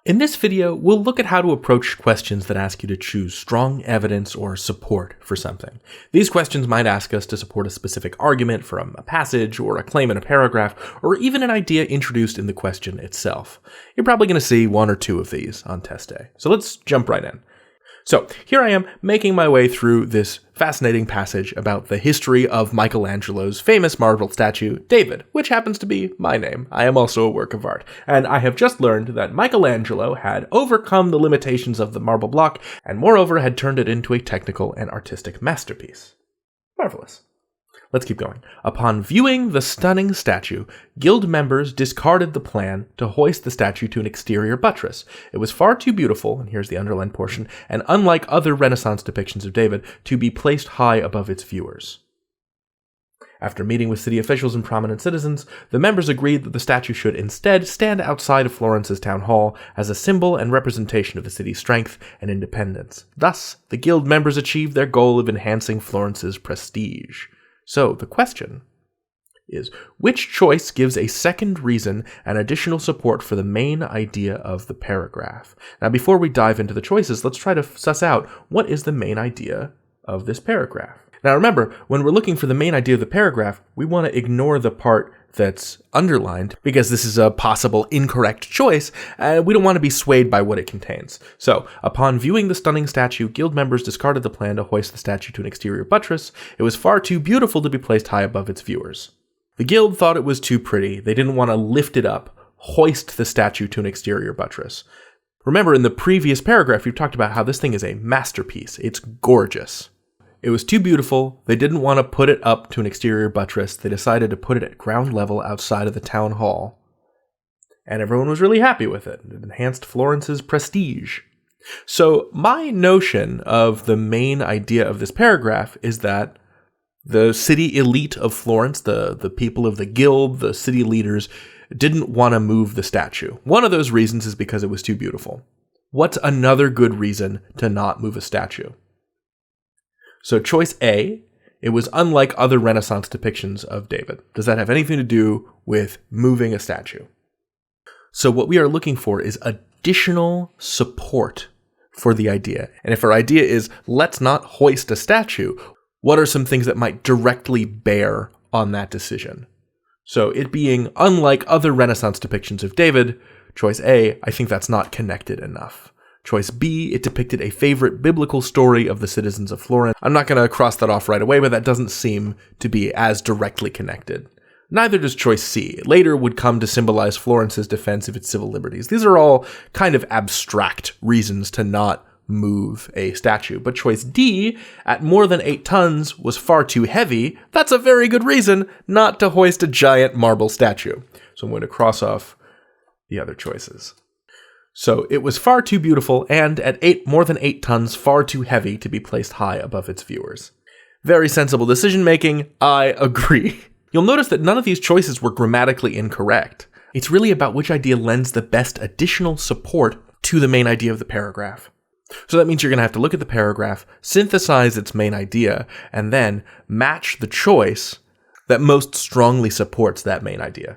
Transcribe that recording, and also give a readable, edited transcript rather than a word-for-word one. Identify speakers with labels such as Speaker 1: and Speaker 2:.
Speaker 1: In this video, we'll look at how to approach questions that ask you to choose strong evidence or support for something. These questions might ask us to support a specific argument from a passage or a claim in a paragraph, or even an idea introduced in the question itself. You're probably going to see one or two of these on test day. So let's jump right in. So here I am making my way through this fascinating passage about the history of Michelangelo's famous marble statue, David, which happens to be my name. I am also a work of art. And I have just learned that Michelangelo had overcome the limitations of the marble block and moreover had turned it into a technical and artistic masterpiece. Marvelous. Let's keep going. Upon viewing the stunning statue, guild members discarded the plan to hoist the statue to an exterior buttress. It was far too beautiful, and here's the underlined portion, and unlike other Renaissance depictions of David, to be placed high above its viewers. After meeting with city officials and prominent citizens, the members agreed that the statue should instead stand outside of Florence's town hall as a symbol and representation of the city's strength and independence. Thus, the guild members achieved their goal of enhancing Florence's prestige. So, the question is, which choice gives a second reason and additional support for the main idea of the paragraph? Now, before we dive into the choices, let's try to suss out what is the main idea of this paragraph. Now, remember, when we're looking for the main idea of the paragraph, we want to ignore the part that's underlined because this is a possible incorrect choice, and we don't want to be swayed by what it contains. So, upon viewing the stunning statue, guild members discarded the plan to hoist the statue to an exterior buttress. It was far too beautiful to be placed high above its viewers. The guild thought it was too pretty. They didn't want to lift it up, hoist the statue to an exterior buttress. Remember, in the previous paragraph, we've talked about how this thing is a masterpiece. It's gorgeous. It was too beautiful. They didn't want to put it up to an exterior buttress. They decided to put it at ground level outside of the town hall. And everyone was really happy with it. It enhanced Florence's prestige. So my notion of the main idea of this paragraph is that the city elite of Florence, the people of the guild, the city leaders, didn't want to move the statue. One of those reasons is because it was too beautiful. What's another good reason to not move a statue? So choice A, it was unlike other Renaissance depictions of David. Does that have anything to do with moving a statue? So what we are looking for is additional support for the idea. And if our idea is, let's not hoist a statue, what are some things that might directly bear on that decision? So it being unlike other Renaissance depictions of David, choice A, I think that's not connected enough. Choice B, it depicted a favorite biblical story of the citizens of Florence. I'm not going to cross that off right away, but that doesn't seem to be as directly connected. Neither does choice C. It later would come to symbolize Florence's defense of its civil liberties. These are all kind of abstract reasons to not move a statue. But choice D, at more than 8 tons, was far too heavy. That's a very good reason not to hoist a giant marble statue. So I'm going to cross off the other choices. So it was far too beautiful and at more than 8 tons, far too heavy to be placed high above its viewers. Very sensible decision making, I agree. You'll notice that none of these choices were grammatically incorrect. It's really about which idea lends the best additional support to the main idea of the paragraph. So that means you're going to have to look at the paragraph, synthesize its main idea, and then match the choice that most strongly supports that main idea.